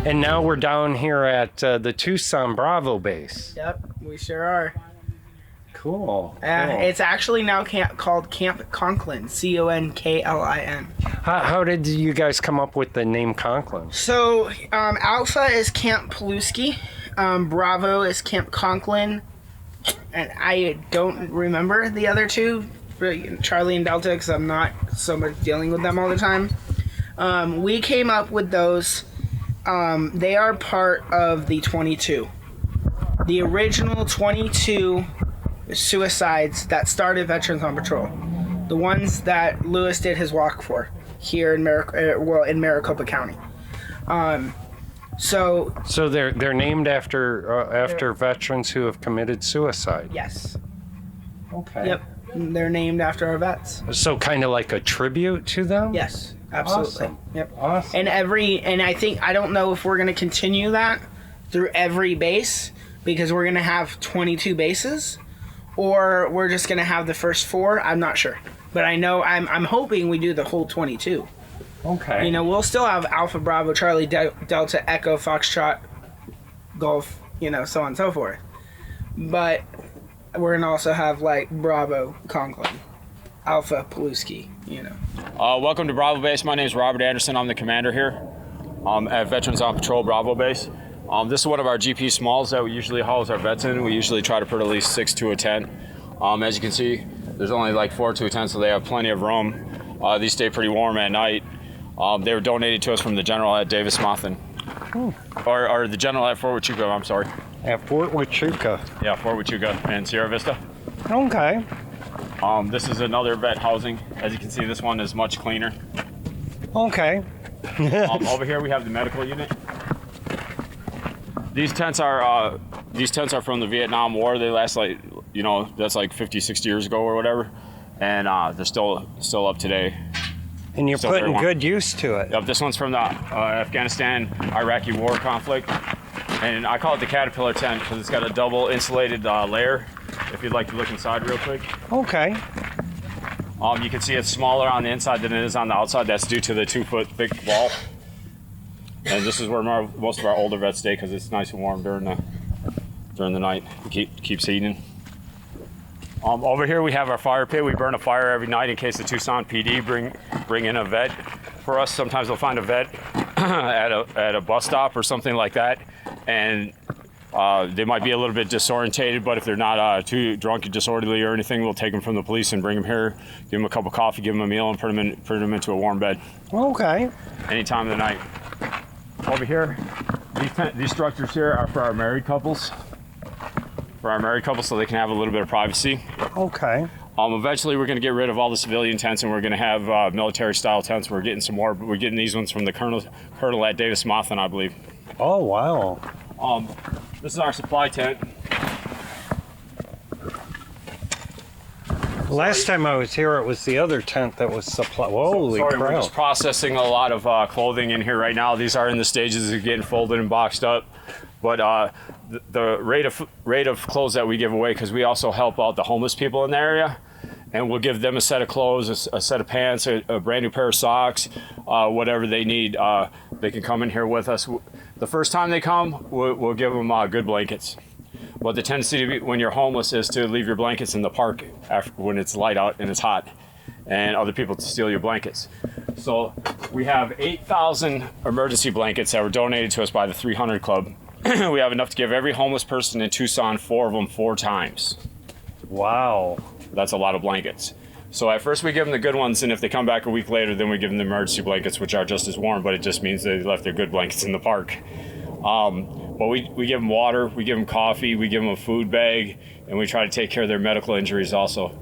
And now we're down here at the Tucson Bravo base. Yep, we sure are. Cool. It's actually now called Camp Conklin, Conklin. How did you guys come up with the name Conklin? So, Alpha is Camp Pulaski, Bravo is Camp Conklin, and I don't remember the other two, Charlie and Delta, because I'm not so much dealing with them all the time. We came up with those. They are part of the 22. The original 22 suicides that started Veterans on Patrol. The ones that Lewis did his walk for here in Maricopa County. So they're named after veterans who have committed suicide. Yes. Okay. Yep. They're named after our vets. So kind of like a tribute to them? Yes, absolutely. Awesome. Yep. Awesome. And I don't know if we're going to continue that through every base, because we're going to have 22 bases, or we're just going to have the first 4. I'm not sure. But I know I'm hoping we do the whole 22. Okay. We'll still have Alpha, Bravo, Charlie, Delta, Echo, Foxtrot, Golf, so on and so forth. But we're going to also have, like, Bravo, Conklin, Alpha, Pulaski, Welcome to Bravo Base. My name is Robert Anderson. I'm the commander here at Veterans on Patrol Bravo Base. This is one of our GP smalls that we usually house our vets in. We usually try to put at least 6 to a tent. As you can see, there's only like 4 to a tent, so they have plenty of room. These stay pretty warm at night. They were donated to us from the general at Davis Monthan. Or the general at Fort Huachuca, I'm sorry. At Fort Huachuca. Yeah, Fort Huachuca and Sierra Vista. Okay. This is another vet housing. As you can see, this one is much cleaner. Okay. Over here we have the medical unit. These tents are from the Vietnam War. They last that's like 50, 60 years ago or whatever, and they're still up today. And you're putting good use to it. Yep, this one's from the Afghanistan-Iraqi war conflict, and I call it the caterpillar tent because it's got a double insulated layer. If you'd like to look inside real quick. Okay. You can see it's smaller on the inside than it is on the outside. That's due to the 2-foot thick wall. And this is where most of our older vets stay because it's nice and warm during the night. It keeps heating. Over here we have our fire pit. We burn a fire every night in case the Tucson PD bring in a vet for us. Sometimes they'll find a vet at a bus stop or something like that, and they might be a little bit disorientated. But if they're not too drunk or disorderly or anything, we'll take them from the police and bring them here, give them a cup of coffee, give them a meal, and put them into a warm bed. Okay. Any time of the night. Over here, these structures here are for our married couples. So they can have a little bit of privacy. Okay. Eventually, we're going to get rid of all the civilian tents, and we're going to have military-style tents. We're getting some more, but we're getting these ones from the colonel at Davis Monthan, I believe. Oh, wow. This is our supply tent. Last time I was here, it was the other tent that was supply. Holy crap. We're just processing a lot of clothing in here right now. These are in the stages of getting folded and boxed up. But the rate of clothes that we give away, because we also help out the homeless people in the area, and we'll give them a set of clothes, a set of pants, a brand new pair of socks, whatever they need. They can come in here with us. The first time they come, we'll give them good blankets. But the tendency to be, when you're homeless, is to leave your blankets in the park when it's light out and it's hot, and other people to steal your blankets. So we have 8,000 emergency blankets that were donated to us by the 300 Club. We have enough to give every homeless person in Tucson 4 of them 4 times. Wow. That's a lot of blankets. So at first we give them the good ones, and if they come back a week later, then we give them the emergency blankets, which are just as warm, but it just means they left their good blankets in the park. But we give them water, we give them coffee, we give them a food bag, and we try to take care of their medical injuries also.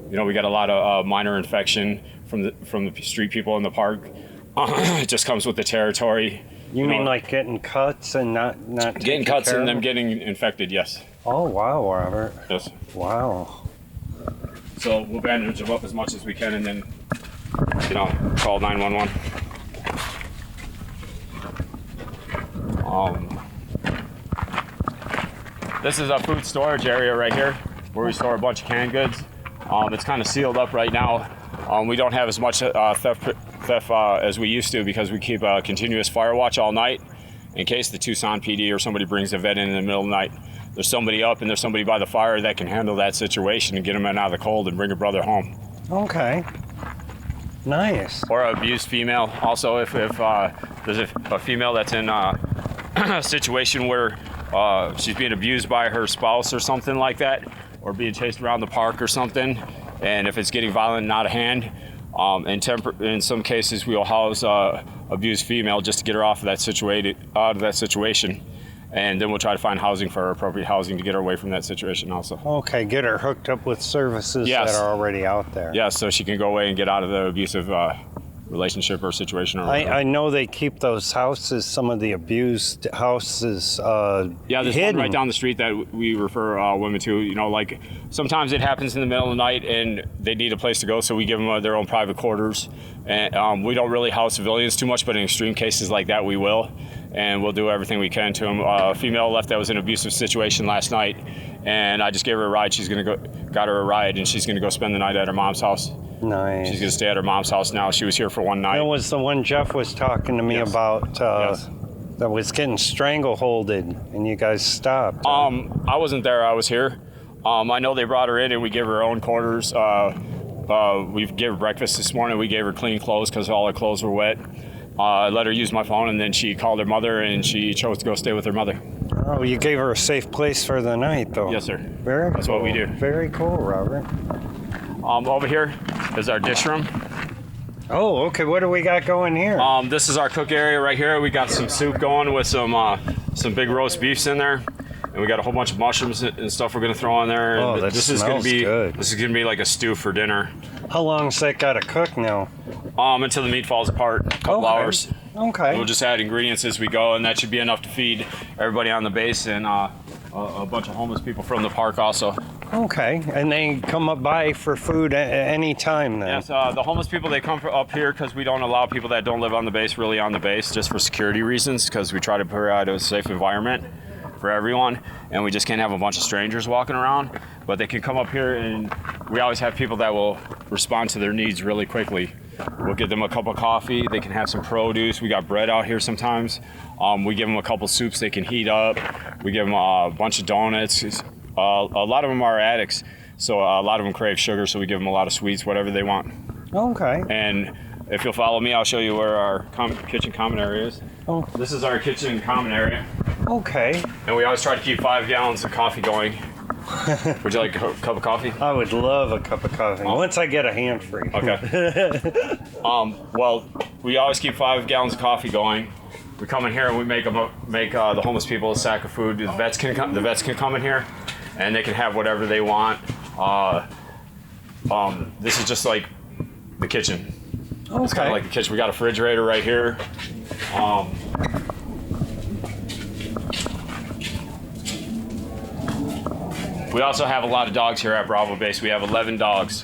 We got a lot of minor infection from the street people in the park. It just comes with the territory. You mean like getting cuts and not getting cuts and them getting infected? Yes. Oh wow, Robert. Yes. Wow. So we'll bandage them up as much as we can, and then call 911. This is a food storage area right here where we store a bunch of canned goods. It's kind of sealed up right now. We don't have as much theft as we used to because we keep a continuous fire watch all night, in case the Tucson PD or somebody brings a vet in the middle of the night. There's somebody up and there's somebody by the fire that can handle that situation and get them out of the cold and bring a brother home. Okay. Nice. Or an abused female. Also, if there's a female that's in a situation where she's being abused by her spouse or something like that, or being chased around the park or something, and if it's getting violent and out of hand, in some cases we'll house abused female just to get her out of that situation, and then we'll try to find housing for her, appropriate housing to get her away from that situation also. Okay, get her hooked up with services Yes. that are already out there. Yeah, so she can go away and get out of the abusive relationship or situation. I know they keep those houses, some of the abused houses, yeah, there's hidden. one right down the street that we refer women to. You know, like sometimes it happens in the middle of the night and they need a place to go, so we give them their own private quarters. And we don't really house civilians too much, but in extreme cases like that, we will. And we'll do everything we can to them. A female left that was in an abusive situation last night, and I just gave her a ride. Got her a ride, and she's gonna go spend the night at her mom's house. Nice. She's gonna stay at her mom's house now. She was here for one night. That was the one Jeff was talking to me Yes. about. Yes. That was getting strangleholded, and you guys stopped. I wasn't there. I was here. I know they brought her in, and we gave her own quarters. We gave her breakfast this morning. We gave her clean clothes because all her clothes were wet. I let her use my phone, and then she called her mother, and she chose to go stay with her mother. Oh, you gave her a safe place for the night, though. Yes, sir. Very That's cool. what we do. Very cool, Robert. Over here is our dish room. Oh, okay. What do we got going here? This is our cook area right here. We got some soup going with some big roast beefs in there, and we got a whole bunch of mushrooms and stuff we're gonna throw in there. Oh, And that this is gonna smells be good. This is gonna be like a stew for dinner. How long's that got to cook now? Until the meat falls apart. A couple Okay. hours. Okay. We'll just add ingredients as we go, and that should be enough to feed everybody on the base and a bunch of homeless people from the park also. Okay. And they come up by for food at any time then? Yes, the homeless people, they come up here because we don't allow people that don't live on the base really on the base, just for security reasons, because we try to provide a safe environment for everyone, and we just can't have a bunch of strangers walking around. But they can come up here, and we always have people that will respond to their needs really quickly. We'll give them a cup of coffee. They can have some produce. We got bread out here sometimes. We give them a couple soups they can heat up. We give them a bunch of donuts. A lot of them are addicts, so a lot of them crave sugar, so we give them a lot of sweets, whatever they want. Okay. And if you'll follow me, I'll show you where our kitchen common area is. Oh. This is our kitchen common area, Okay. and we always try to keep 5 gallons of coffee going. Would you like a cup of coffee? I would love a cup of coffee. Oh. Once I get a hand free. Okay. Well, we always keep 5 gallons of coffee going. We come in here and we make the homeless people a sack of food. The vets can come in here, and they can have whatever they want. This is just like the kitchen. It's kind Okay. of like the kitchen. We got a refrigerator right here. We also have a lot of dogs here at Bravo Base. We have 11 dogs.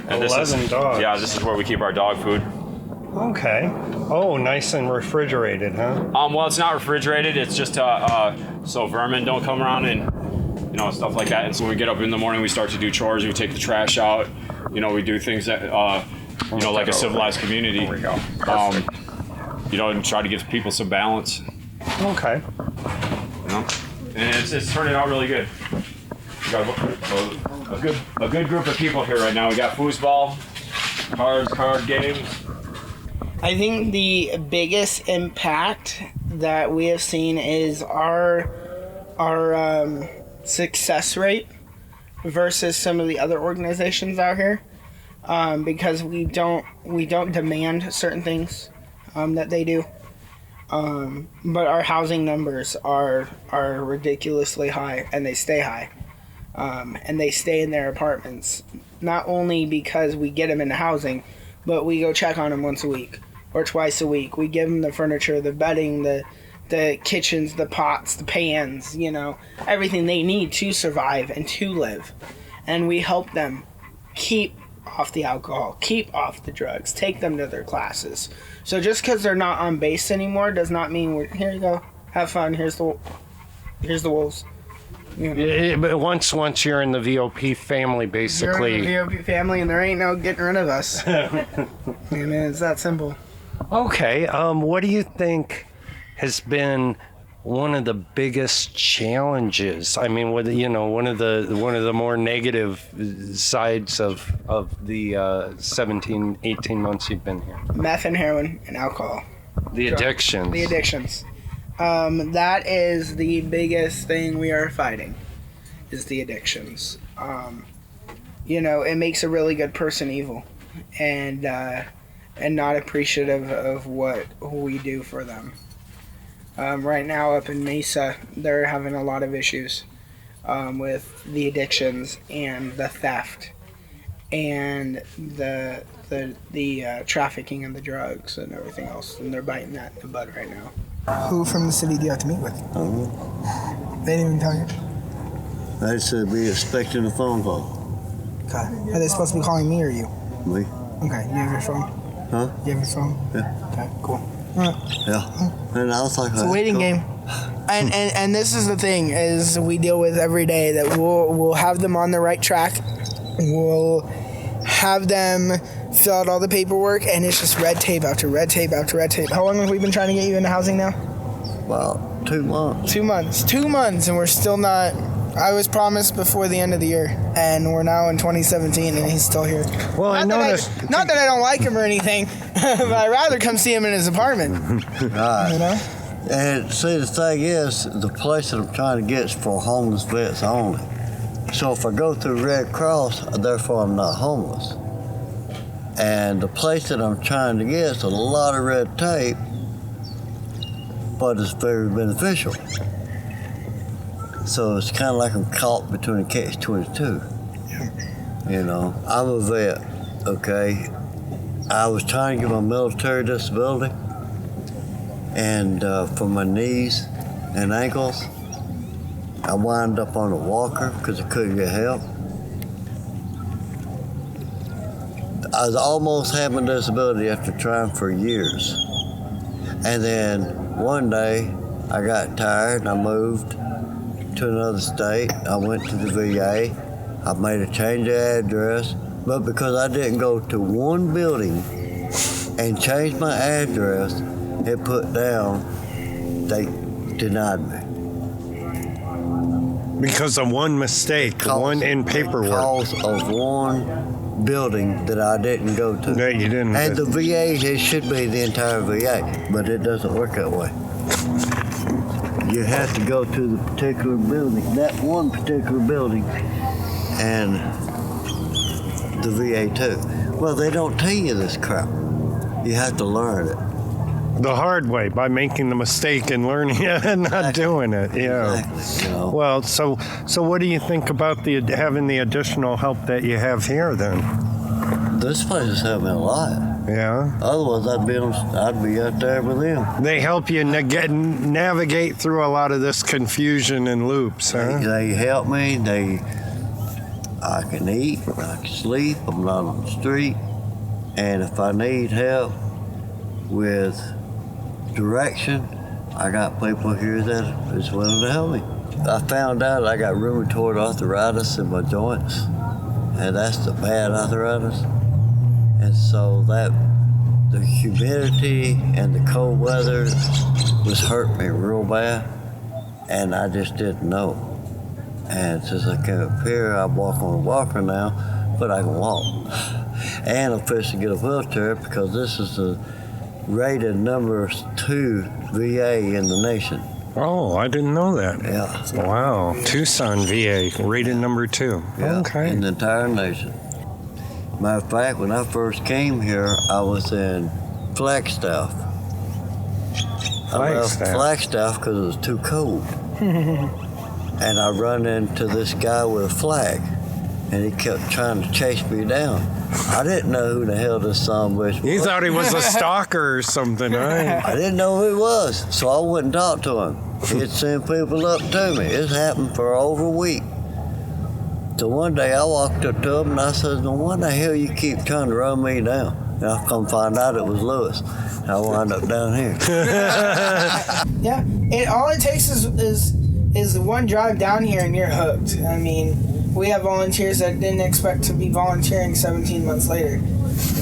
And 11 dogs. Yeah, this is where we keep our dog food. Okay. Oh, nice and refrigerated, huh? Well, it's not refrigerated. It's just so vermin don't come around and stuff like that. And so when we get up in the morning, we start to do chores. We take the trash out. We do things that like a civilized community. There we go. And try to give people some balance. Okay. And it's turning out really good. We got a good group of people here right now. We got foosball, card games. I think the biggest impact that we have seen is our success rate versus some of the other organizations out here, because we don't demand certain things that they do, but our housing numbers are ridiculously high, and they stay high, and they stay in their apartments, not only because we get them into housing, but we go check on them once a week or twice a week. We give them the furniture, the bedding, the kitchens, the pots, the pans, everything they need to survive and to live. And we help them keep off the alcohol, keep off the drugs, take them to their classes. So just because they're not on base anymore does not mean here you go, have fun, here's the wolves. But once you're in the VOP family, basically. You're in the VOP family, and there ain't no getting rid of us. It's that simple. Okay. What do you think has been one of the biggest challenges? I mean, one of the more negative sides of the 17, 18 months you've been here. Meth and heroin and alcohol. The addictions. The addictions. That is the biggest thing we are fighting, is the addictions. It makes a really good person evil, and not appreciative of what we do for them. Right now up in Mesa, they're having a lot of issues with the addictions and the theft and the trafficking of the drugs and everything else, and they're biting that in the bud right now. Who from the city do you have to meet with? They didn't even tell you? They said be expecting a phone call. Okay. Are they supposed to be calling me or you? Me? Okay. You have your phone? Huh? You have your phone? Yeah. Okay, cool. All right. Yeah. And I was like, It's a waiting game. And this is the thing is we deal with every day, that we'll have them on the right track. We'll have them fill out all the paperwork, and it's just red tape after red tape after red tape. How long have we been trying to get you into housing now? About 2 months. 2 months. 2 months, and we're still not. I was promised before the end of the year, and we're now in 2017, and he's still here. Well, I noticed. Not that I don't like him or anything, but I'd rather come see him in his apartment. Right. You know? And see, the thing is, the place that I'm trying to get is for homeless vets only. So if I go through Red Cross, therefore I'm not homeless. And the place that I'm trying to get is a lot of red tape, but it's very beneficial. So it's kind of like I'm caught between a catch-22. You know, I'm a vet, okay? I was trying to get my military disability, and for my knees and ankles, I wound up on a walker because I couldn't get help. I was almost having a disability after trying for years. And then one day I got tired and I moved to another state. I went to the VA. I made a change of address, but because I didn't go to one building and change my address, it put down, they denied me. Because of one mistake, one in paperwork. Because of one building that I didn't go to. No, you didn't. And the VA, it should be the entire VA, but it doesn't work that way. You have to go to the particular building, that one particular building, and the VA too. Well, they don't tell you this crap. You have to learn it. The hard way, by making the mistake and learning it and not doing it. Yeah. Exactly. You know? Well, so what do you think about having the additional help that you have here then? This place has helped me a lot. Yeah. Otherwise, I'd be out there with them. They help you navigate through a lot of this confusion and loops, huh? They help me. I can eat, I can sleep. I'm not on the street, and if I need help with direction, I got people here that is willing to help me. I found out I got rheumatoid arthritis in my joints, and that's the bad arthritis. And so the humidity and the cold weather was hurting me real bad, and I just didn't know. And since I came up here, I walk on a walker now, but I can walk. And I'm fixing to get a wheelchair because this is the rated number 2 VA in the nation. Oh, I didn't know that. Yeah. Wow. Tucson VA, rated number 2. Yeah, Okay. in the entire nation. Matter of fact, when I first came here, I was in Flagstaff. I left Flagstaff because it was too cold. And I run into this guy with a flag, and he kept trying to chase me down. I didn't know who the hell this son was. You thought he was a stalker or something, right? I didn't know who he was, so I wouldn't talk to him. He'd send people up to me. It's happened for over a week. So one day I walked up to him and I said, "No, why the hell you keep trying to run me down?" And I come find out it was Lewis. I wound up down here. Yeah, all it takes is one drive down here and you're hooked. I mean, we have volunteers that didn't expect to be volunteering 17 months later,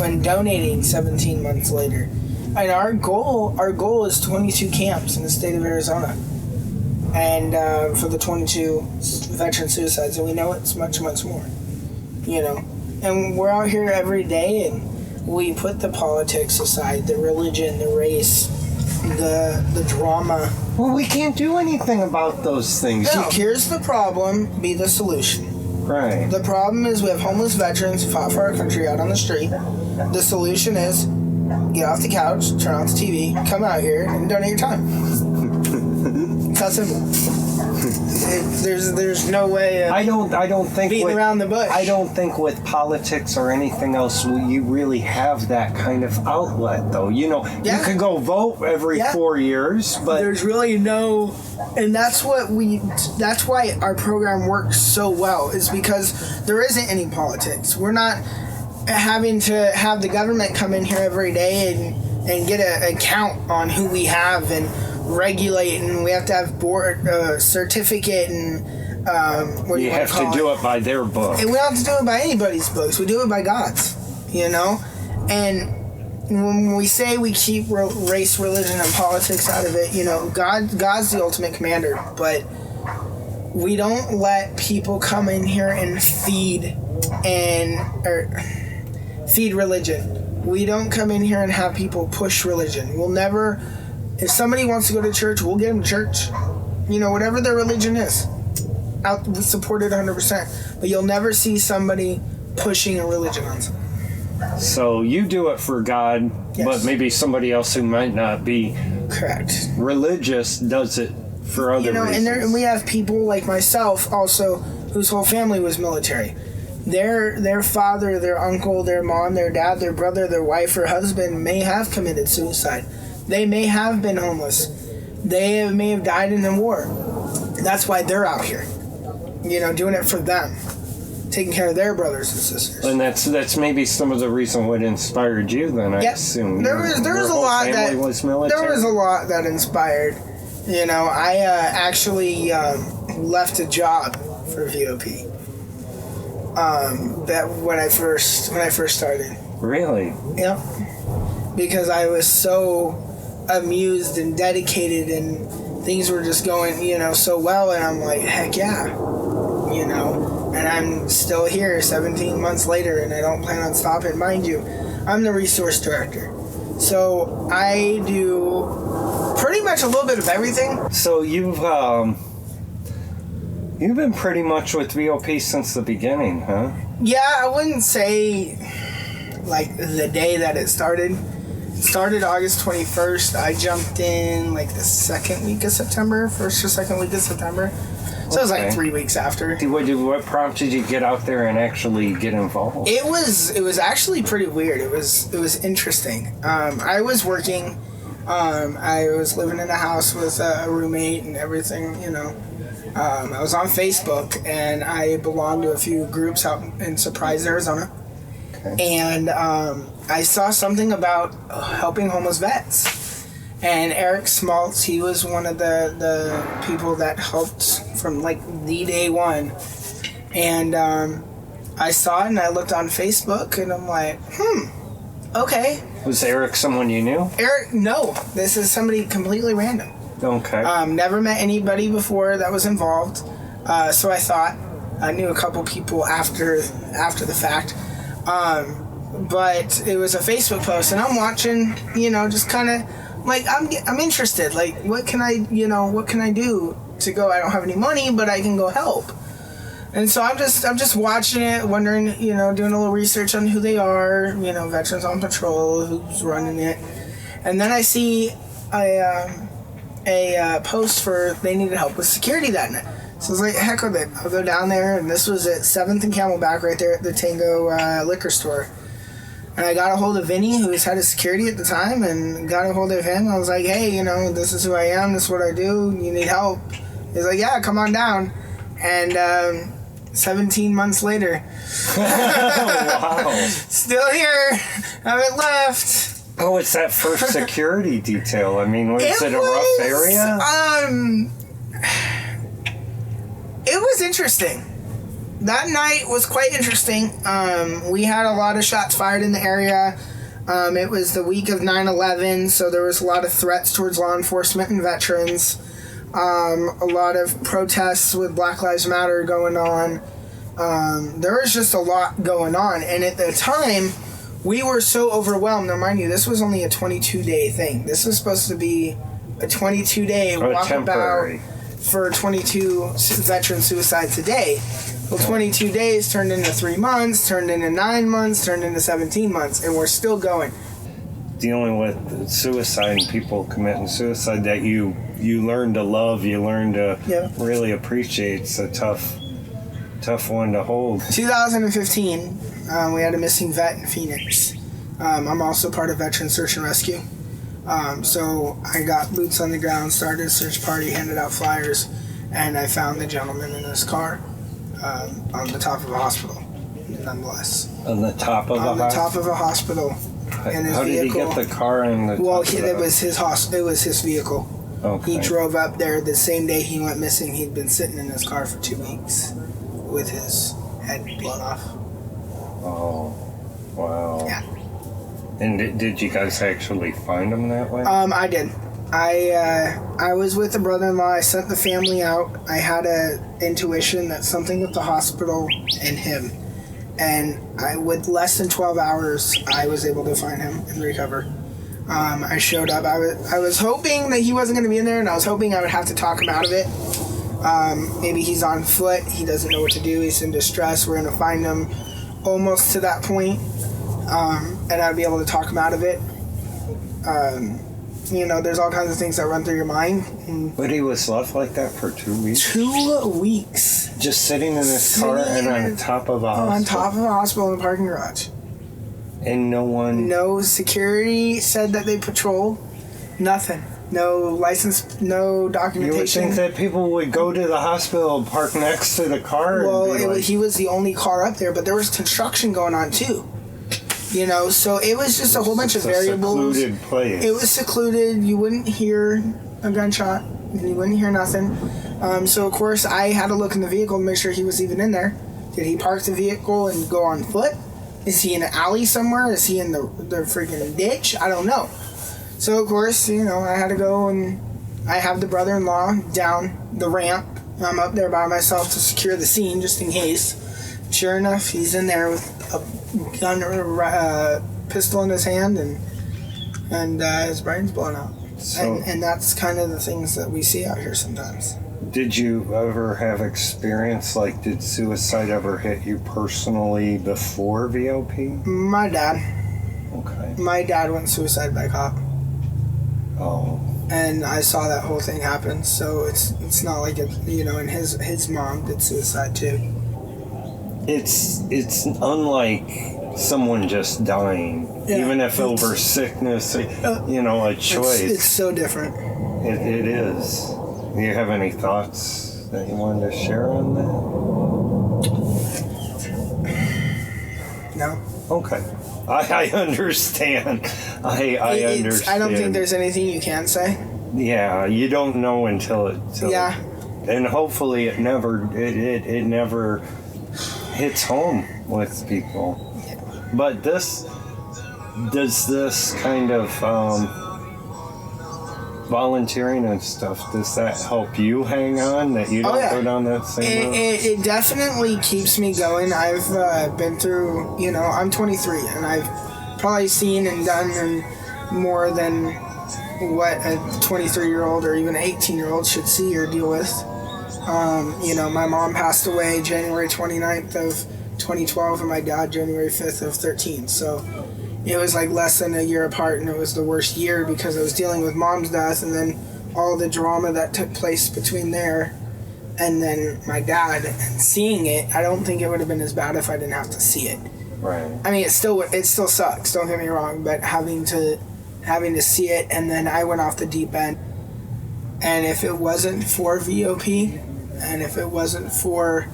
when donating 17 months later. And our goal is 22 camps in the state of Arizona. and for the 22 veteran suicides, and we know it's much, much more. You know, and we're out here every day, and we put the politics aside, the religion, the race, the drama. Well, we can't do anything about those things. No, here's the problem, be the solution. Right. The problem is we have homeless veterans who fought for our country out on the street. The solution is get off the couch, turn off the TV, come out here, and donate your time. It's that simple. There's no way of I don't think beating around the bush. I don't think with politics or anything else you really have that kind of outlet, though. You know, Yeah. you could go vote every 4 years, but there's really no, and that's why our program works so well, is because there isn't any politics. We're not having to have the government come in here every day and get a count on who we have and regulate, and we have to have board certificate, and what you have to do it by their book. And we don't have to do it by anybody's books. We do it by God's, you know? And when we say we keep race, religion, and politics out of it, you know, God's the ultimate commander, but we don't let people come in here and feed religion. We don't come in here and have people push religion. We'll never, if somebody wants to go to church, we'll get them to church. You know, whatever their religion is. We support it 100%. But you'll never see somebody pushing a religion on someone. So you do it for God, Yes. but maybe somebody else who might not be Correct. religious does it for other You know, reasons. and we have people like myself also whose whole family was military. Their father, their uncle, their mom, their dad, their brother, their wife or husband may have committed suicide. They may have been homeless. They may have died in the war. That's why they're out here, you know, doing it for them, taking care of their brothers and sisters. And that's maybe some of the reason what inspired you then, I assume. There was Your a whole lot family that was military? there was a lot that inspired. You know, I actually left a job for VOP. That when I first started. Really? Yep. Because I was so amused and dedicated, and things were just going, you know, so well, and I'm like, heck yeah, you know, and I'm still here 17 months later, and I don't plan on stopping. Mind you, I'm the resource director, so I do pretty much a little bit of everything. So you've been pretty much with VOP since the beginning, huh? Yeah, I wouldn't say like the day that it started. It started August 21st. I jumped in like the second week of September, first or second week of September. So it was like 3 weeks after. What prompted you to get out there and actually get involved? It was actually pretty weird. It was interesting. I was working. I was living in a house with a roommate and everything, you know. I was on Facebook, and I belonged to a few groups out in Surprise, Arizona. Okay. And I saw something about helping homeless vets. And Eric Smaltz, he was one of the people that helped from like the day one. And I saw it, and I looked on Facebook, and I'm like, okay. Was Eric someone you knew? Eric, no. This is somebody completely random. Okay. Never met anybody before that was involved. So I thought I knew a couple people after the fact. But it was a Facebook post, and I'm watching, you know, just kind of like I'm interested. Like, what can I do to go? I don't have any money, but I can go help. And so I'm just watching it, wondering, you know, doing a little research on who they are, you know, Veterans on Patrol, who's running it, and then I see a post for they needed help with security that night. So I was like, heck with it. I'll go down there, and this was at 7th and Camelback right there at the Tango liquor store. And I got a hold of Vinny, who was head of security at the time, and got a hold of him. I was like, hey, you know, this is who I am, this is what I do, you need help. He's like, yeah, come on down. And 17 months later, Wow. still here, haven't left. Oh, it's that first security detail. I mean, was it a rough area? It was interesting. That night was quite interesting. We had a lot of shots fired in the area. It was the week of 9/11, so there was a lot of threats towards law enforcement and veterans. A lot of protests with Black Lives Matter going on. There was just a lot going on. And at the time, we were so overwhelmed. Now, mind you, this was only a 22-day thing. This was supposed to be a 22-day walkabout for 22 veteran suicides a day. Well, 22 days turned into 3 months, turned into 9 months, turned into 17 months, and we're still going. Dealing with suicide and people committing suicide that you learn to love, you learn to really appreciate. It's a tough one to hold. 2015, we had a missing vet in Phoenix. I'm also part of Veteran Search and Rescue. So I got boots on the ground, started a search party, handed out flyers, and I found the gentleman in his car on the top of a hospital, nonetheless. On the top of on the top of a hospital. In his How did he get the car in the Well, top it was his vehicle. Okay. He drove up there the same day he went missing. He'd been sitting in his car for 2 weeks with his head blown off. Oh, wow. Yeah. And did you guys actually find him that way? I did. I was with the brother-in-law. I sent the family out. I had a intuition that something with the hospital and him. And with less than 12 hours, I was able to find him and recover. I showed up. I was hoping that he wasn't going to be in there, and I was hoping I would have to talk him out of it. Maybe he's on foot. He doesn't know what to do. He's in distress. We're going to find him almost to that point, and I'd be able to talk him out of it. There's all kinds of things that run through your mind. But he was left like that for 2 weeks? 2 weeks. Just sitting in his car and on top of a hospital? On top of a hospital in the parking garage. And no one... No security said that they patrolled. Nothing. No license, no documentation. You would think that people would go to the hospital, park next to the car? Well, he was the only car up there, but there was construction going on too. So it was just a whole bunch of variables. It's a secluded place. It was secluded. You wouldn't hear a gunshot. You wouldn't hear nothing. So, of course, I had to look in the vehicle to make sure he was even in there. Did he park the vehicle and go on foot? Is he in an alley somewhere? Is he in the freaking ditch? I don't know. So, of course, I had to go, and I have the brother-in-law down the ramp. I'm up there by myself to secure the scene just in case. Sure enough, he's in there with a gun or pistol in his hand, and his brain's blown out. And that's kind of the things that we see out here sometimes. Did you ever have experience, did suicide ever hit you personally before VOP? My dad. Okay. My dad went suicide by cop. Oh. And I saw that whole thing happen, so it's not like it, and his mom did suicide too. It's unlike someone just dying, even if over sickness, a choice. It's so different. It is. Do you have any thoughts that you wanted to share on that? No. Okay. I understand. I understand. I don't think there's anything you can say. Yeah, you don't know until yeah. And hopefully it never hits home with people. But does this kind of volunteering and stuff, does that help you hang on, that you don't go down that same road? It definitely keeps me going. I've been through, I'm 23, and I've probably seen and done more than what a 23-year-old or even an 18-year-old should see or deal with. My mom passed away January 29th of 2012, and my dad January 5th of 13. So it was like less than a year apart, and it was the worst year because I was dealing with mom's death and then all the drama that took place between there and then my dad. And seeing it, I don't think it would have been as bad if I didn't have to see it. Right. I mean, it still sucks, don't get me wrong, but having to see it, and then I went off the deep end. And if it wasn't for VOP, and if it wasn't for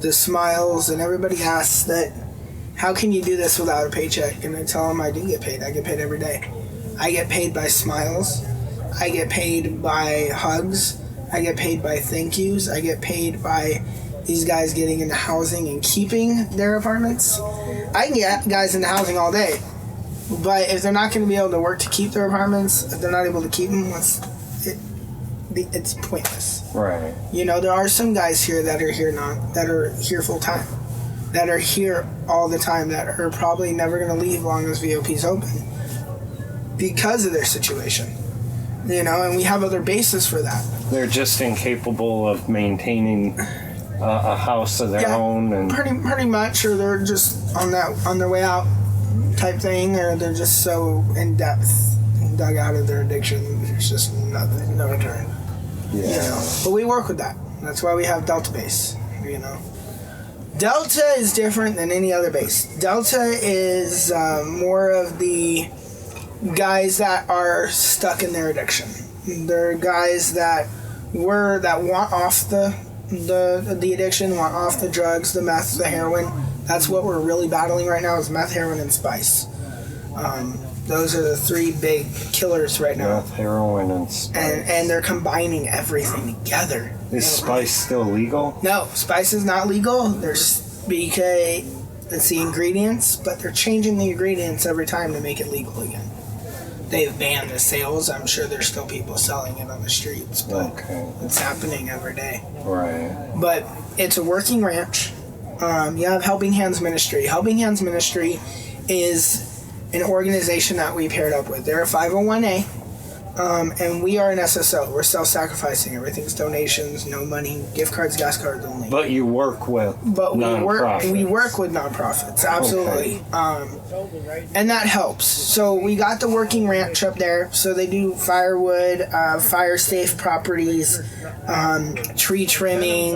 the smiles, and everybody asks that, how can you do this without a paycheck? And I tell them I do get paid. I get paid every day. I get paid by smiles. I get paid by hugs. I get paid by thank yous. I get paid by these guys getting into housing and keeping their apartments. I can get guys into housing all day. But if they're not going to be able to work to keep their apartments, if they're not able to keep them, the it's pointless. Right. You know, there are some guys here that are here full time, that are here all the time, that are probably never going to leave long as VOP's open because of their situation. You know, and we have other bases for that. They're just incapable of maintaining a house of their own, and pretty much, or they're just on their way out type thing, or they're just so in depth and dug out of their addiction. There's just nothing, no return. yeah. You know, but we work with that. That's why we have Delta Base. You know, Delta is different than any other base. Delta is more of the guys that are stuck in their addiction. They're guys that want off the addiction, want off the drugs, the meth, the heroin. That's what we're really battling right now, is meth, heroin, and spice. Those are the three big killers right now. Meth, heroin, and spice. And they're combining everything together. Is spice still legal? No, spice is not legal. There's BK, it's the ingredients, but they're changing the ingredients every time to make it legal again. They've banned the sales. I'm sure there's still people selling it on the streets, but it's happening every day. Right. But it's a working ranch. You have Helping Hands Ministry. Helping Hands Ministry is an organization that we paired up with. They're a 501A, and we are an SSO. We're self-sacrificing. Everything's donations, no money, gift cards, gas cards only. But you work with nonprofits. We work with nonprofits, absolutely. And that helps. So we got the working ranch up there. So they do firewood, fire-safe properties, tree trimming,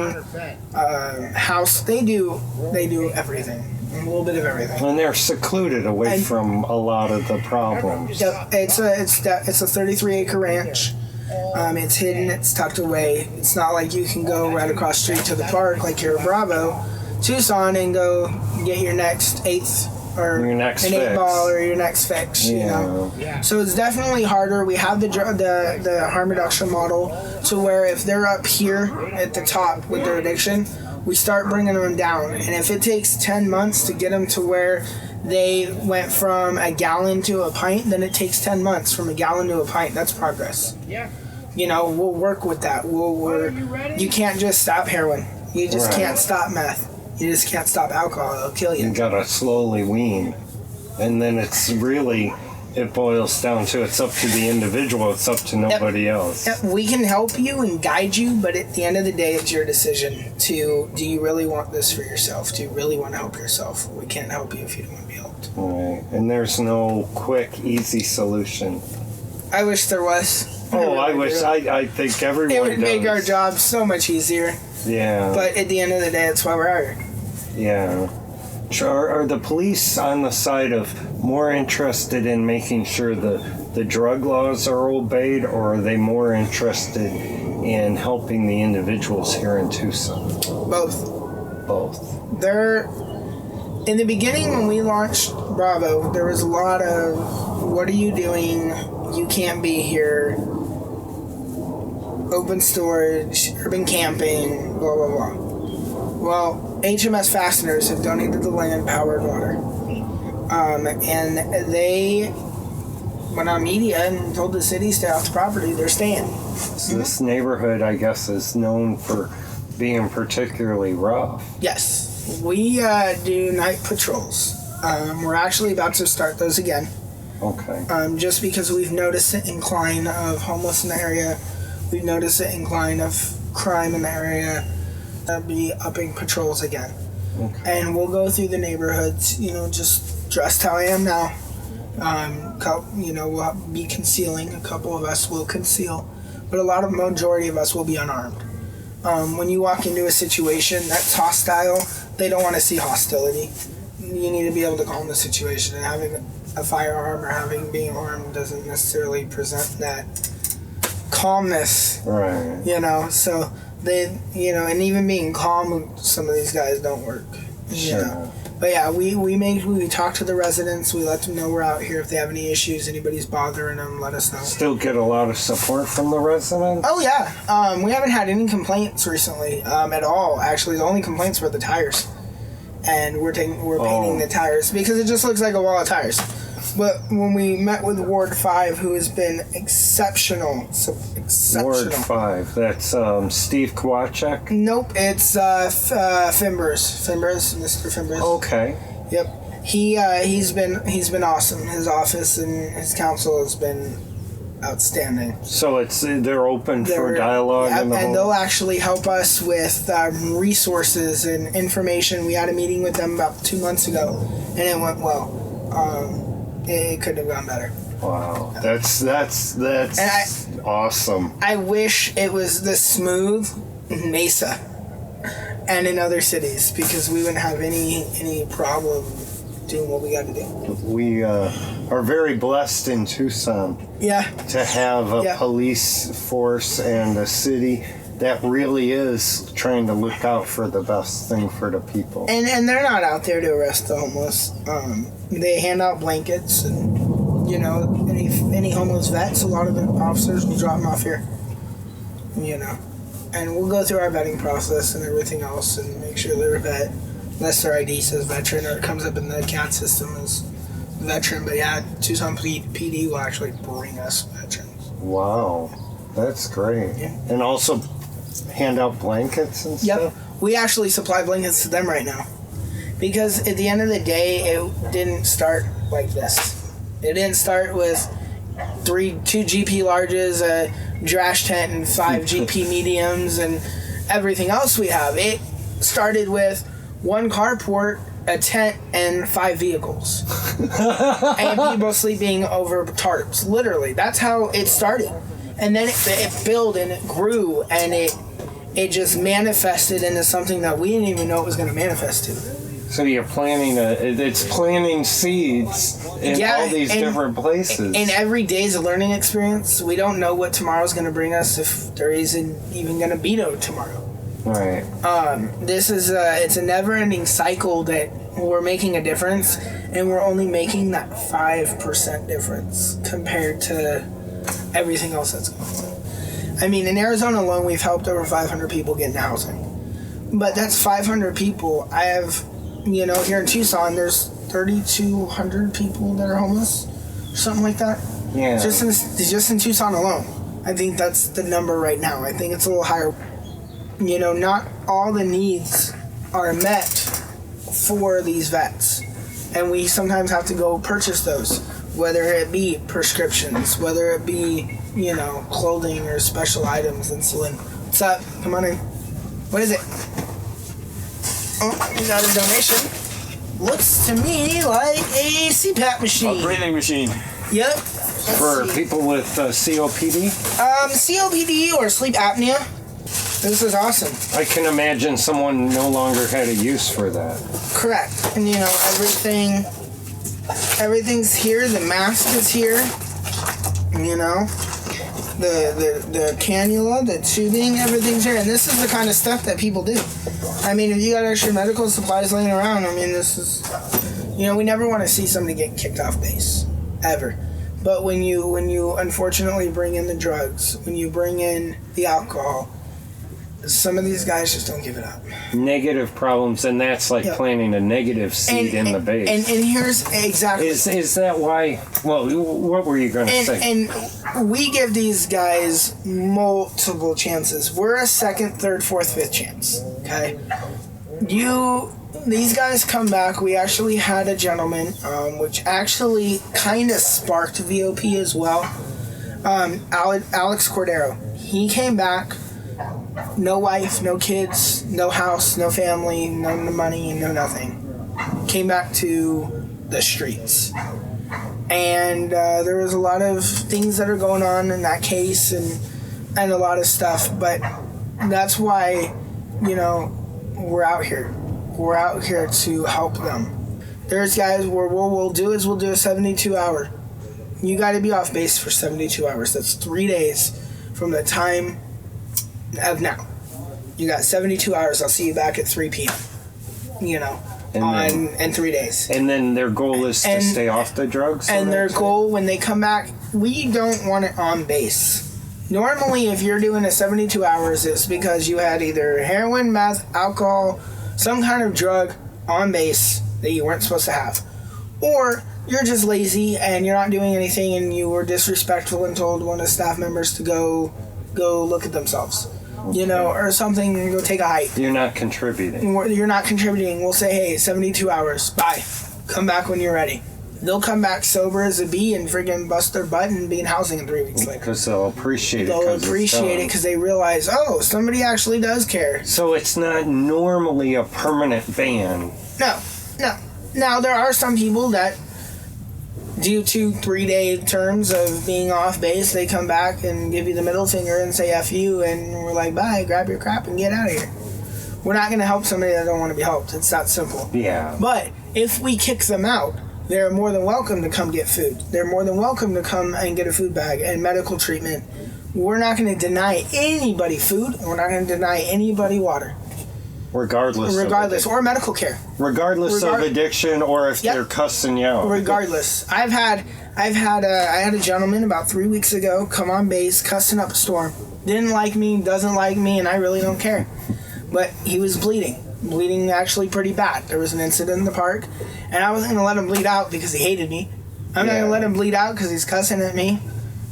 house. They do everything. A little bit of everything. And they're secluded away from a lot of the problems. Yep, it's a 33-acre ranch. It's hidden. It's tucked away. It's not like you can go right across the street to the park like you're Bravo, Tucson, and go get your next eighth or your next an fix. 8-ball or your next fix. You know, so it's definitely harder. We have the harm reduction model to where if they're up here at the top with their addiction, we start bringing them down. And if it takes 10 months to get them to where they went from a gallon to a pint, then it takes 10 months from a gallon to a pint. That's progress. Yeah. You know, we'll work with that. You can't just stop heroin. You just can't stop meth. You just can't stop alcohol. It'll kill you. You gotta slowly wean. And then it boils down to it's up to the individual. It's up to nobody else. Yep. We can help you and guide you, but at the end of the day, it's your decision do you really want this for yourself? Do you really want to help yourself? We can't help you if you don't want to be helped. Right. And there's no quick, easy solution. I wish there was. I think everyone It would does. make our job so much easier. Yeah. But at the end of the day, that's why we're out here. Yeah. Are the police on the side of more interested in making sure the drug laws are obeyed, or are they more interested in helping the individuals here in Tucson? Both. In the beginning when we launched Bravo, there was a lot of, what are you doing? You can't be here. Open storage, urban camping, blah, blah, blah. Well, HMS Fasteners have donated the land, power, and water. And they went on media and told the city stay off the property. They're staying. So this neighborhood, I guess, is known for being particularly rough. Yes. We do night patrols. We're actually about to start those again. Okay. Just because we've noticed an incline of homeless in the area. We've noticed an incline of crime in the area. Be upping patrols again. Okay. And we'll go through the neighborhoods, just dressed how I am now. We'll be concealing. A couple of us will conceal, but majority of us will be unarmed. When you walk into a situation that's hostile, they don't want to see hostility. You need to be able to calm the situation, and having a firearm or being armed doesn't necessarily present that calmness. Right. So they, and even being calm, some of these guys don't work. Sure. But yeah, we talk to the residents. We let them know we're out here. If they have any issues, anybody's bothering them, let us know. Still get a lot of support from the residents? Oh yeah. We haven't had any complaints recently at all. Actually, the only complaints were the tires, and we're painting the tires because it just looks like a wall of tires. But when we met with Ward 5, who has been exceptional, Ward 5. That's Steve Kowalczyk. Nope, it's Fimbers, Mr. Fimbers. Okay. Yep. He's been awesome. His office and his council has been outstanding. So they're open for dialogue. Yep, in the and they'll actually help us with resources and information. We had a meeting with them about 2 months ago, and it went well. It couldn't have gone better. Wow, that's awesome. I wish it was this smooth in Mesa and in other cities, because we wouldn't have any problem doing what we got to do. We are very blessed in Tucson Yeah. to have a police force and a city that really is trying to look out for the best thing for the people. And they're not out there to arrest the homeless. They hand out blankets, and any homeless vets, a lot of the officers will drop them off here. And we'll go through our vetting process and everything else and make sure they're a vet, unless their ID says veteran or it comes up in the CAT system as veteran. But yeah, Tucson PD will actually bring us veterans. Wow, that's great. Yeah. And also hand out blankets and stuff? Yep. We actually supply blankets to them right now. Because at the end of the day, it didn't start like this. It didn't start with two GP larges, a trash tent, and 5 GP mediums, and everything else we have. It started with 1 carport, a tent, and 5 vehicles. And people sleeping over tarps. Literally. That's how it started. And then it built and it grew, and it just manifested into something that we didn't even know it was going to manifest to. So you're it's planting seeds in all these different places. And every day is a learning experience. We don't know what tomorrow's going to bring us, if there isn't even going to be no tomorrow. Right. This is it's a never-ending cycle that we're making a difference, and we're only making that 5% difference compared to everything else that's going on. I mean, in Arizona alone, we've helped over 500 people get into housing. But that's 500 people. I have, here in Tucson, there's 3,200 people that are homeless, or something like that. Yeah. Just in Tucson alone. I think that's the number right now. I think it's a little higher. Not all the needs are met for these vets. And we sometimes have to go purchase those, whether it be prescriptions, whether it be, clothing or special items, insulin. What's up? Come on in. What is it? Oh, you got a donation. Looks to me like a CPAP machine. A breathing machine. Yep. For people with COPD? COPD or sleep apnea. This is awesome. I can imagine someone no longer had a use for that. Correct. And everything's here. The mask is here. The cannula, the tubing, everything's here. And this is the kind of stuff that people do. I mean, if you got extra medical supplies laying around, this is, we never want to see somebody get kicked off base, ever. But when you unfortunately bring in the drugs, when you bring in the alcohol, some of these guys just don't give it up. Negative problems, and that's like planting a negative seed in the base. And here's exactly... Is that why... Well, what were you going to say? And we give these guys multiple chances. We're a second, third, fourth, fifth chance. Okay? These guys come back. We actually had a gentleman, which actually kind of sparked VOP as well. Alex Cordero. He came back... No wife, no kids, no house, no family, no money, no nothing. Came back to the streets. And there was a lot of things that are going on in that case and a lot of stuff. But that's why, we're out here. We're out here to help them. There's guys where what we'll do is we'll do a 72-hour. You got to be off base for 72 hours. That's 3 days from the time of now. You got 72 hours. I'll see you back at 3 p.m. In 3 days. And then their goal is to stay off the drugs? And their goal, when they come back, we don't want it on base. Normally, if you're doing a 72 hours, it's because you had either heroin, meth, alcohol, some kind of drug on base that you weren't supposed to have. Or you're just lazy and you're not doing anything, and you were disrespectful and told one of the staff members to go look at themselves, or something, and go take a hike. You're not contributing. You're not contributing. We'll say, hey, 72 hours. Bye. Come back when you're ready. They'll come back sober as a bee and friggin' bust their butt and be in housing in 3 weeks later. Because they'll appreciate it. They'll appreciate it because they realize, oh, somebody actually does care. So it's not normally a permanent ban. No. Now, there are some people that, due to 3-day terms of being off base, they come back and give you the middle finger and say F you, and we're like, bye, grab your crap and get out of here. We're not going to help somebody that don't want to be helped. It's that simple. Yeah. But if we kick them out, they're more than welcome to come get food. They're more than welcome to come and get a food bag and medical treatment. We're not going to deny anybody food, and we're not going to deny anybody water. Regardless or medical care. Regardless of addiction, or if they're cussing you out. Regardless. I had a gentleman about 3 weeks ago come on base cussing up a storm. Didn't like me, doesn't like me, and I really don't care. But he was bleeding actually pretty bad. There was an incident in the park, and I wasn't going to let him bleed out because he hated me. I'm not going to let him bleed out because he's cussing at me.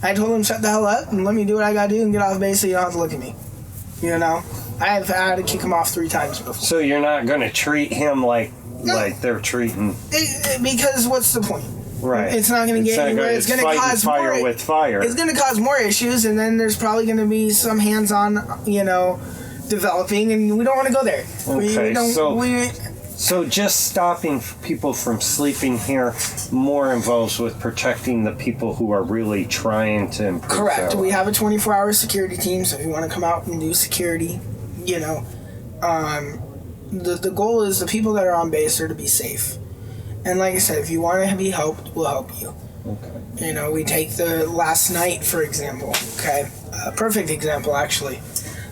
I told him, shut the hell up and let me do what I got to do and get off base so you don't have to look at me. I've had to kick him off 3 times before. So you're not going to treat him like they're treating... Because what's the point? Right. It's not going to get anywhere. It's going to cause fire with fire. It's going to cause more issues, and then there's probably going to be some hands-on, developing, and we don't want to go there. Okay, so just stopping people from sleeping here more involves with protecting the people who are really trying to improve. Correct. We have a 24-hour security team, so if you want to come out and do security, the goal is the people that are on base are to be safe. And like I said, if you want to be helped, we'll help you. Okay. We take the last night, for example. Okay. A perfect example, actually.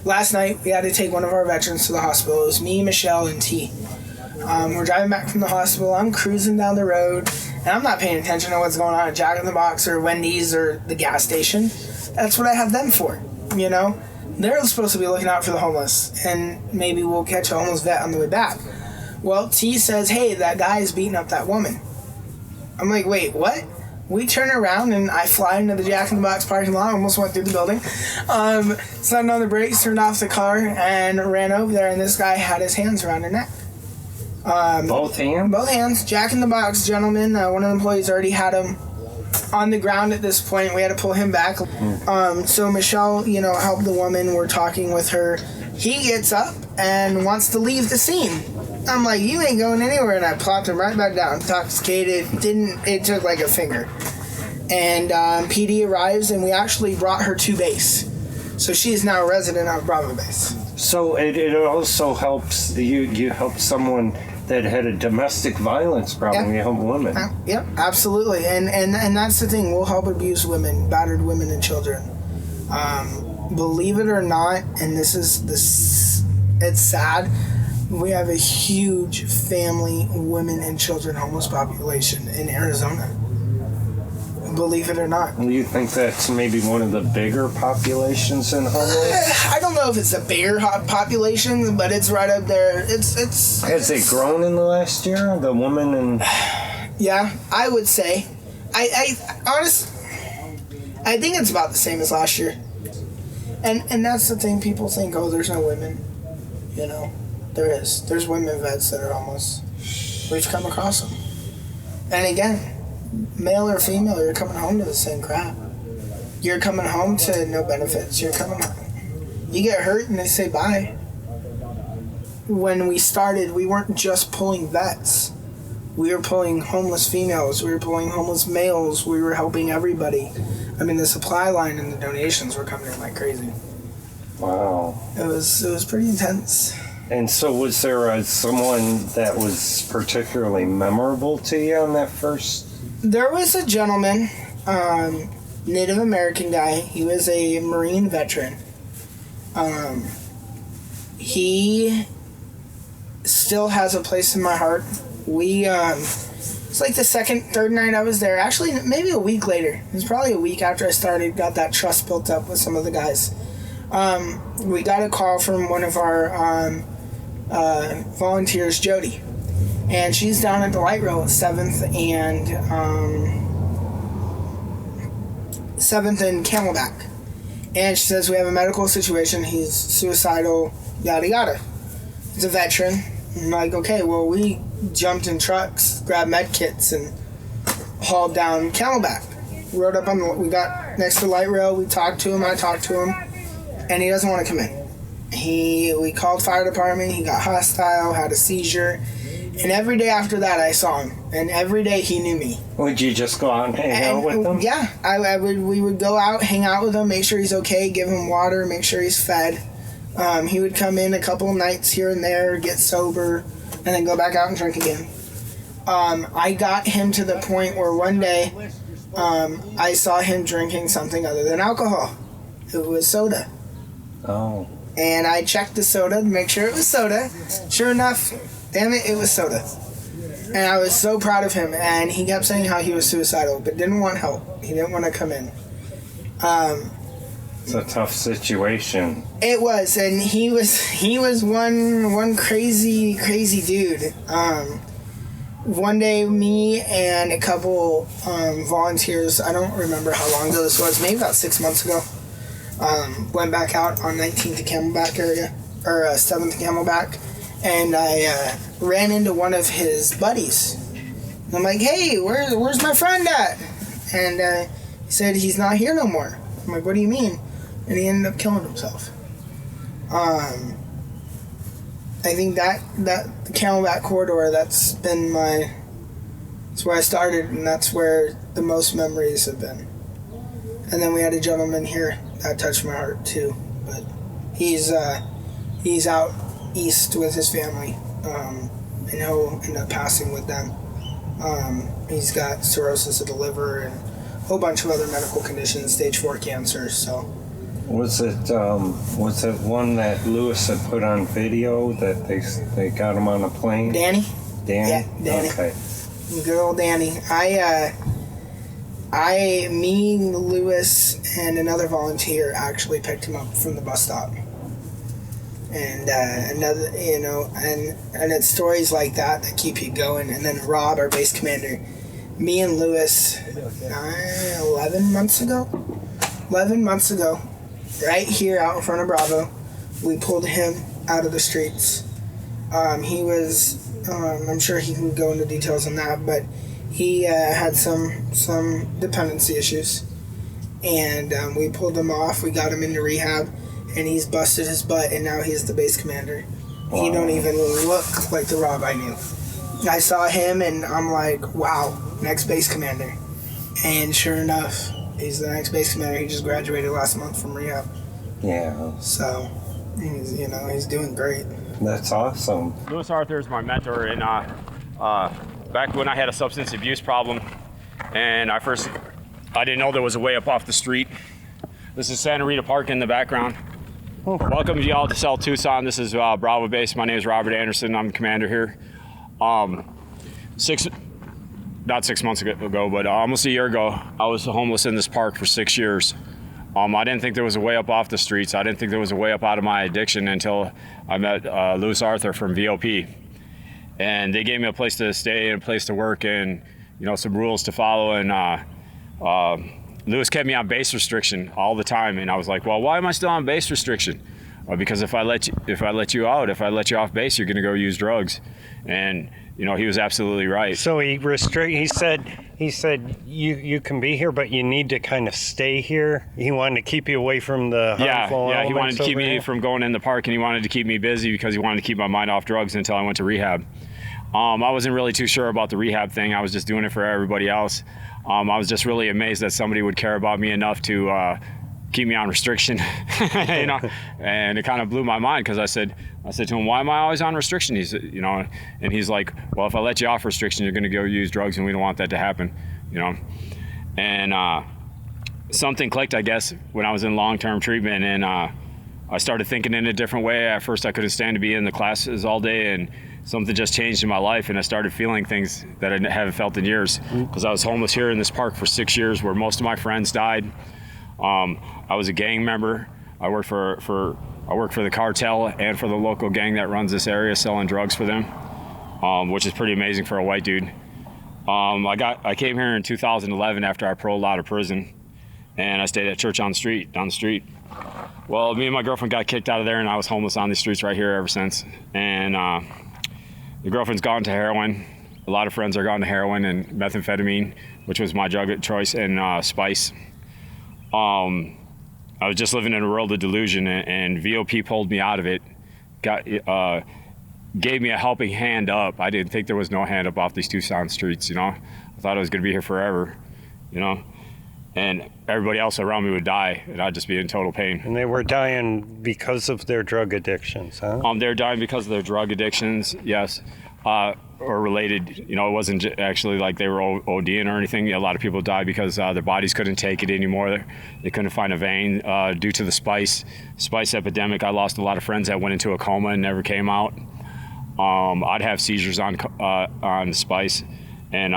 Last night, we had to take one of our veterans to the hospital. It was me, Michelle, and T. We're driving back from the hospital. I'm cruising down the road, and I'm not paying attention to what's going on at Jack in the Box or Wendy's or the gas station. That's what I have them for, They're supposed to be looking out for the homeless, and maybe we'll catch a homeless vet on the way back. Well, T says, hey, that guy is beating up that woman. I'm like, wait, what? We turn around, and I fly into the Jack in the Box parking lot, almost went through the building, slammed on the brakes, turned off the car, and ran over there, and this guy had his hands around her neck. Both hands? Both hands. Jack in the Box gentleman, one of the employees already had him on the ground at this point. We had to pull him back. So Michelle, helped the woman. We're talking with her. He gets up and wants to leave the scene. I'm like, you ain't going anywhere, and I plopped him right back down, intoxicated. It took like a finger. And PD arrives, and we actually brought her to base. So she is now a resident of Bravo Base. So it also helps, you help someone that had a domestic violence problem. You help women. Yep, absolutely. And that's the thing. We'll help abused women, battered women and children. Believe it or not, and it's sad, we have a huge family, women and children homeless population in Arizona. Believe it or not. Do you think that's maybe one of the bigger populations in homeless? I don't know if it's a bigger population, but it's right up there. It's. Has it grown in the last year? The woman and. Yeah, I would say. I honestly, I think it's about the same as last year. And that's the thing. People think, oh, there's no women. There is. There's women vets that are homeless. We've come across them. And again, male or female, you're coming home to the same crap. You're coming home to no benefits. You're coming home. You get hurt and they say bye. When we started, we weren't just pulling vets. We were pulling homeless females. We were pulling homeless males. We were helping everybody. I mean, the supply line and the donations were coming in like crazy. Wow. It was pretty intense. And so was there someone that was particularly memorable to you on that first? There was a gentleman, Native American guy. He was a Marine veteran. He still has a place in my heart. It's like the third night I was there. Actually, maybe a week later. It was probably a week after I started, got that trust built up with some of the guys. We got a call from one of our volunteers, Jody. and she's down at the light rail at 7th and Camelback. And she says, we have a medical situation, he's suicidal, yada yada. He's a veteran. I'm like, okay, well, we jumped in trucks, grabbed med kits, and hauled down Camelback. Rode up we got next to the light rail, we talked to him, I talked to him, and he doesn't want to come in. We called fire department, he got hostile, had a seizure, and every day after that I saw him, and every day he knew me. Would you just go out and hang out with him? Yeah, we would go out, hang out with him, make sure he's okay, give him water, make sure he's fed. He would come in a couple of nights here and there, get sober, and then go back out and drink again. I got him to the point where one day I saw him drinking something other than alcohol. It was soda. Oh. And I checked the soda to make sure it was soda. Sure enough, damn it, it was soda. And I was so proud of him. And he kept saying how he was suicidal, but didn't want help. He didn't want to come in. It's a tough situation. It was, and he was one crazy dude. One day, me and a couple volunteers, I don't remember how long ago this was, maybe about 6 months ago, went back out on 19th to Camelback area, or 7th to Camelback, and I ran into one of his buddies. And I'm like, hey, where's my friend at? And he said, he's not here no more. I'm like, what do you mean? And he ended up killing himself. I think that the Camelback corridor, that's where I started, and that's where the most memories have been. And then we had a gentleman here that touched my heart too, but he's out east with his family, and he'll end up passing with them. He's got cirrhosis of the liver and a whole bunch of other medical conditions, stage 4 cancer, so. Was it one that Lewis had put on video that they got him on a plane? Danny? Danny? Yeah, Danny. Okay. Good old Danny. Me, Lewis, and another volunteer actually picked him up from the bus stop. And another, and it's stories like that keep you going. And then Rob, our base commander, me and Lewis, 11 months ago, right here out in front of Bravo, we pulled him out of the streets. He was, I'm sure he can go into details on that, but he had some dependency issues, and we pulled him off. We got him into rehab, and he's busted his butt, and now he's the base commander. Wow. He don't even look like the Rob I knew. I saw him, and I'm like, wow, next base commander. And sure enough, he's the next base commander. He just graduated last month from rehab. Yeah. So, he's doing great. That's awesome. Lewis Arthur is my mentor, and back when I had a substance abuse problem, and I didn't know there was a way up off the street. This is Santa Rita Park in the background. Welcome to y'all to South Tucson. This is Bravo Base. My name is Robert Anderson. I'm the commander here. Not 6 months ago, but almost a year ago, I was homeless in this park for 6 years. I didn't think there was a way up off the streets. I didn't think there was a way up out of my addiction until I met Lewis Arthur from VOP. And they gave me a place to stay and a place to work and, some rules to follow. And Lewis kept me on base restriction all the time. And I was like, well, why am I still on base restriction? Because if I let you off base, you're going to go use drugs. And he was absolutely right. So he said you can be here, but you need to kind of stay here. He wanted to keep you away from the harmful he wanted elements to keep me here. from going in the park, and he wanted to keep me busy because he wanted to keep my mind off drugs until I went to rehab. I wasn't really too sure about the rehab thing. I was just doing it for everybody else. I was just really amazed that somebody would care about me enough to keep me on restriction, and it kind of blew my mind because I said to him, why am I always on restriction? And he's like, well, if I let you off restriction, you're going to go use drugs, and we don't want that to happen, and something clicked, I guess, when I was in long-term treatment, and I started thinking in a different way. At first, I couldn't stand to be in the classes all day, and something just changed in my life, and I started feeling things that I haven't felt in years because I was homeless here in this park for 6 years where most of my friends died. I was a gang member. I worked for the cartel and for the local gang that runs this area, selling drugs for them. which is pretty amazing for a white dude. I came here in 2011 after I paroled out of prison, and I stayed at church down the street. Well, me and my girlfriend got kicked out of there, and I was homeless on these streets right here ever since. And the girlfriend's gone to heroin. A lot of friends are gone to heroin and methamphetamine, which was my drug of choice, and spice. I was just living in a world of delusion, and VOP pulled me out of it. Gave me a helping hand up. I didn't think there was no hand up off these Tucson streets, you know. I thought I was gonna be here forever, you know. And everybody else around me would die, and I'd just be in total pain. And they were dying because of their drug addictions, huh? They're dying because of their drug addictions, yes, or related. You know, it wasn't actually like they were ODing or anything. A lot of people died because their bodies couldn't take it anymore. They couldn't find a vein due to the spice epidemic. I lost a lot of friends that went into a coma and never came out. I'd have seizures on spice, and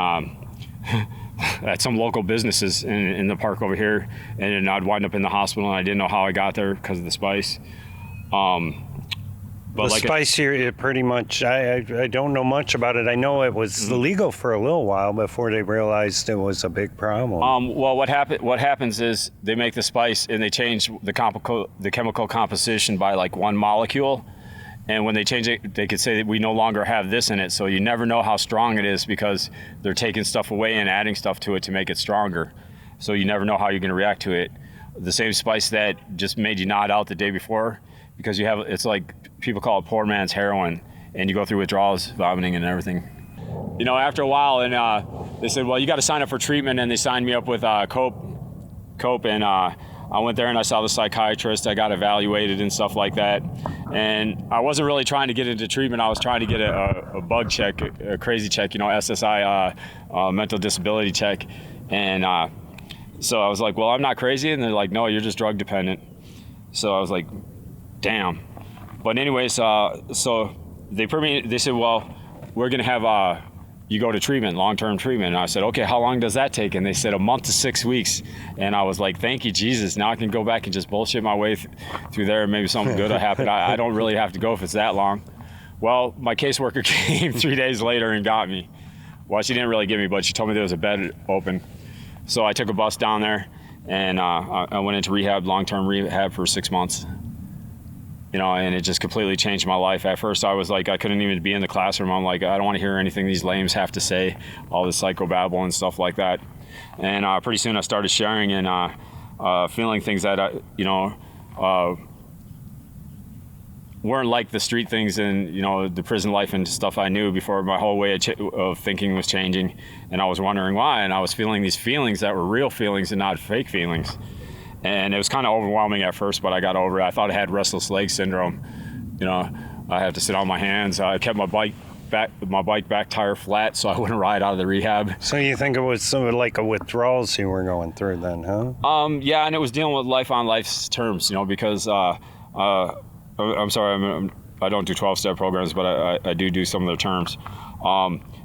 at some local businesses in the park over here, and then I'd wind up in the hospital, and I didn't know how I got there because of the spice. But the spice here, it pretty much, I don't know much about it. I know it was illegal for a little while before they realized it was a big problem. Well, what happens is they make the spice and they change the chemical composition by like one molecule. And when they change it, they could say that we no longer have this in it. So you never know how strong it is because they're taking stuff away and adding stuff to it to make it stronger. So you never know how you're going to react to it. The same spice that just made you nod out the day before, because it's like people call it poor man's heroin, and you go through withdrawals, vomiting and everything. You know, after a while, and they said, well, you got to sign up for treatment, and they signed me up with cope, and I went there and I saw the psychiatrist. I got evaluated and stuff like that. And I wasn't really trying to get into treatment. I was trying to get a bug check, a crazy check, you know, SSI, mental disability check. And so I was like, well, I'm not crazy. And they're like, no, you're just drug dependent. So I was like, damn. But anyways, so they said, well, we're going to have you go to treatment, long-term treatment. And I said, okay, how long does that take? And they said 1 month to 6 weeks. And I was like, thank you, Jesus. Now I can go back and just bullshit my way through there, and maybe something good will happen. I don't really have to go if it's that long. Well, my caseworker came 3 days later and got me. Well, she didn't really get me, but she told me there was a bed open. So I took a bus down there, and I went into rehab, long-term rehab for 6 months. You know, and it just completely changed my life. At first, I was like, I couldn't even be in the classroom. I'm like, I don't want to hear anything these lames have to say, all this psychobabble and stuff like that. And pretty soon I started sharing and feeling things that, weren't like the street things and, you know, the prison life and stuff I knew before. My whole way of thinking was changing, and I was wondering why. And I was feeling these feelings that were real feelings and not fake feelings. And it was kind of overwhelming at first, but I got over it. I thought I had restless leg syndrome. You know, I had to sit on my hands. I kept my bike back tire flat so I wouldn't ride out of the rehab. So you think it was something like a withdrawals you were going through then, huh? Yeah, and it was dealing with life on life's terms, you know, because I'm sorry, I don't do 12-step programs, but I do some of their terms.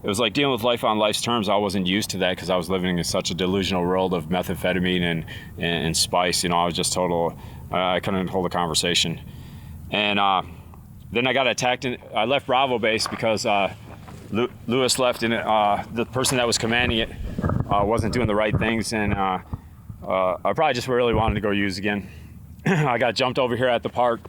It was like dealing with life on life's terms. I wasn't used to that because I was living in such a delusional world of methamphetamine and spice. You know, I was just I couldn't hold a conversation. And then I got attacked. I left Bravo base because Lewis left, and the person that was commanding it wasn't doing the right things. And I probably just really wanted to go use again. I got jumped over here at the park,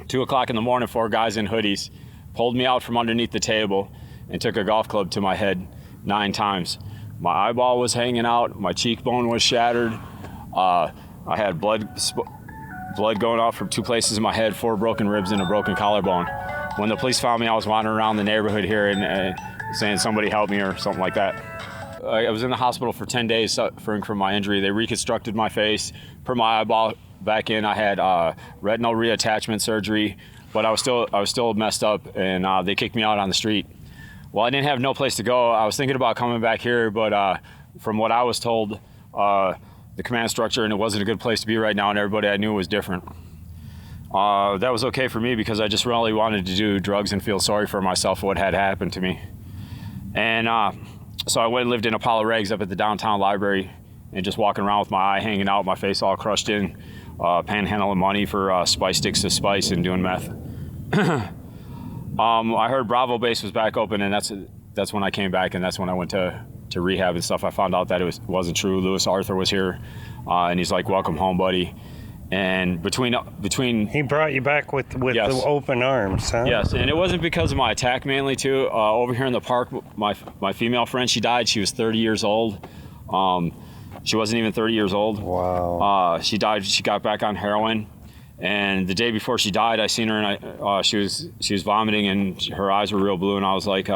2 o'clock in the morning, 4 guys in hoodies pulled me out from underneath the table and took a golf club to my head 9 times. My eyeball was hanging out, my cheekbone was shattered. I had blood going off from 2 places in my head, 4 broken ribs and a broken collarbone. When the police found me, I was wandering around the neighborhood here and saying somebody help me or something like that. I was in the hospital for 10 days suffering from my injury. They reconstructed my face, put my eyeball back in. I had retinal reattachment surgery, but I was still messed up, and they kicked me out on the street. Well, I didn't have no place to go. I was thinking about coming back here, but from what I was told, the command structure, and it wasn't a good place to be right now, and everybody I knew was different. That was okay for me because I just really wanted to do drugs and feel sorry for myself for what had happened to me. And so I went and lived in Apollo Regs up at the downtown library and just walking around with my eye hanging out, my face all crushed in, panhandling money for spice sticks to spice and doing meth. I heard Bravo base was back open, and that's when I came back, and that's when I went to rehab and stuff. I found out that wasn't true. Lewis Arthur was here, and he's like, "Welcome home, buddy." And between He brought you back with Yes. the open arms, huh? yes, and it wasn't because of my attack mainly too. Over here in the park, my female friend, she died. She was 30 years old. She wasn't even 30 years old. Wow. She died. She got back on heroin, and the day before she died, I seen her, and she was vomiting, and her eyes were real blue, and I was like,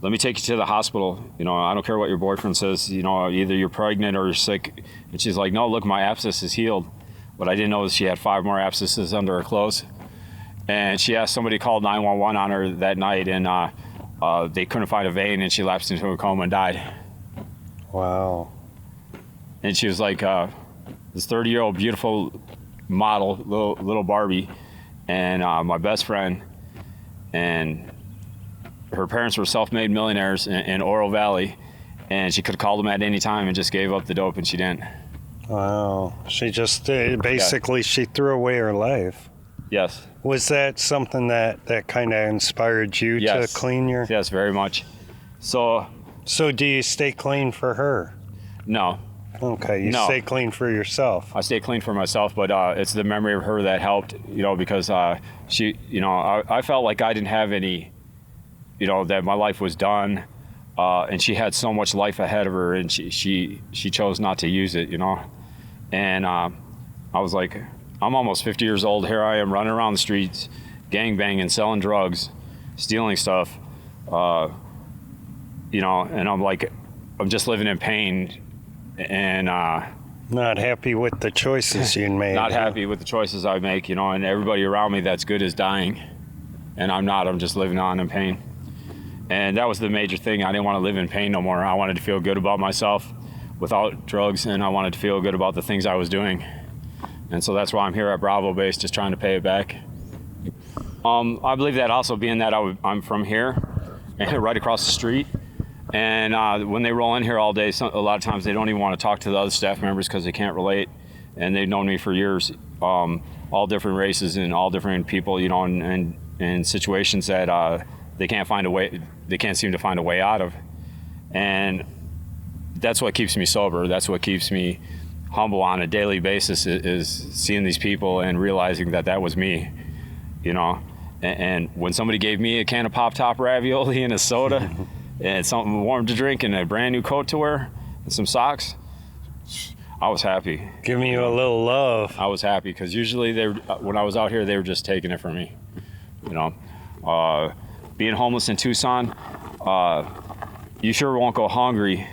let me take you to the hospital. You know, I don't care what your boyfriend says. You know, either you're pregnant or you're sick. And she's like, no, look, my abscess is healed. What I didn't know is she had 5 more abscesses under her clothes. And she asked somebody to call 911 on her that night, and they couldn't find a vein, and she lapsed into a coma and died. Wow. And she was like this 30-year-old beautiful model, little Barbie, and my best friend, and her parents were self-made millionaires in Oro Valley, and she could have called them at any time and just gave up the dope, and she didn't. Wow. She just basically she threw away her life. Yes. Was that something that kind of inspired you to clean your? Yes, very much. So do you stay clean for her? No. Okay, you No. stay clean for yourself. I stay clean for myself, but it's the memory of her that helped, you know, because she, you know, I felt like I didn't have any, you know, that my life was done, and she had so much life ahead of her, and she chose not to use it, you know. And I was like, I'm almost 50 years old. Here I am running around the streets, gangbanging, selling drugs, stealing stuff, you know, and I'm like, I'm just living in pain, and Not happy with the choices you made. not happy with the choices I make, you know, and everybody around me that's good is dying, and I'm not. I'm just living on in pain. And that was the major thing. I didn't want to live in pain no more. I wanted to feel good about myself without drugs, and I wanted to feel good about the things I was doing. And so that's why I'm here at Bravo Base, just trying to pay it back. I believe that also being that I'm from here, and right across the street, and when they roll in here all day, a lot of times they don't even want to talk to the other staff members because they can't relate, and they've known me for years, all different races and all different people, you know, and in situations that they can't seem to find a way out of. And that's what keeps me sober. That's what keeps me humble on a daily basis, is seeing these people and realizing that was me, you know. And when somebody gave me a can of Pop Top ravioli and a soda and something warm to drink and a brand new coat to wear and some socks, I was happy. Give me a little love. I was happy, because usually when I was out here, they were just taking it from me, you know. Being homeless in Tucson, you sure won't go hungry,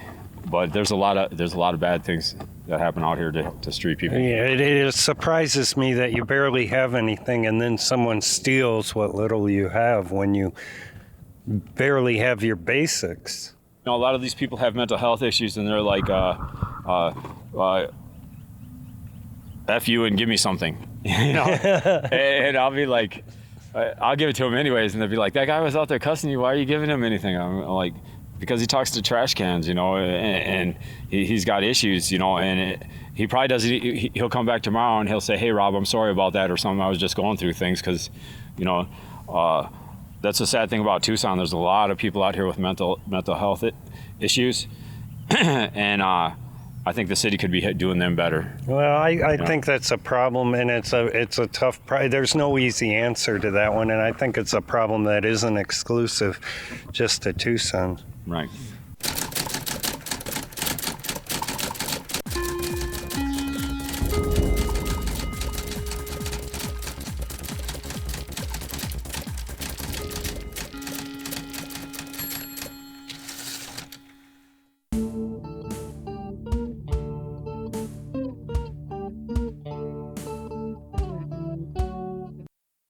but there's a lot of bad things that happen out here to street people. Yeah, it surprises me that you barely have anything, and then someone steals what little you have when you barely have your basics. You know, a lot of these people have mental health issues, and they're like, F you and give me something, you know. And I'll be like, I'll give it to him anyways, and they'll be like, that guy was out there cussing you, why are you giving him anything? I'm like, because he talks to trash cans, you know, and he's got issues, you know, and he probably doesn't. He'll come back tomorrow and he'll say, hey, Rob, I'm sorry about that or something. I was just going through things, because, you know, that's the sad thing about Tucson. There's a lot of people out here with mental health issues, and I think the city could be doing them better. Well, I think that's a problem, and it's a tough. There's no easy answer to that one, and I think it's a problem that isn't exclusive just to Tucson. Right.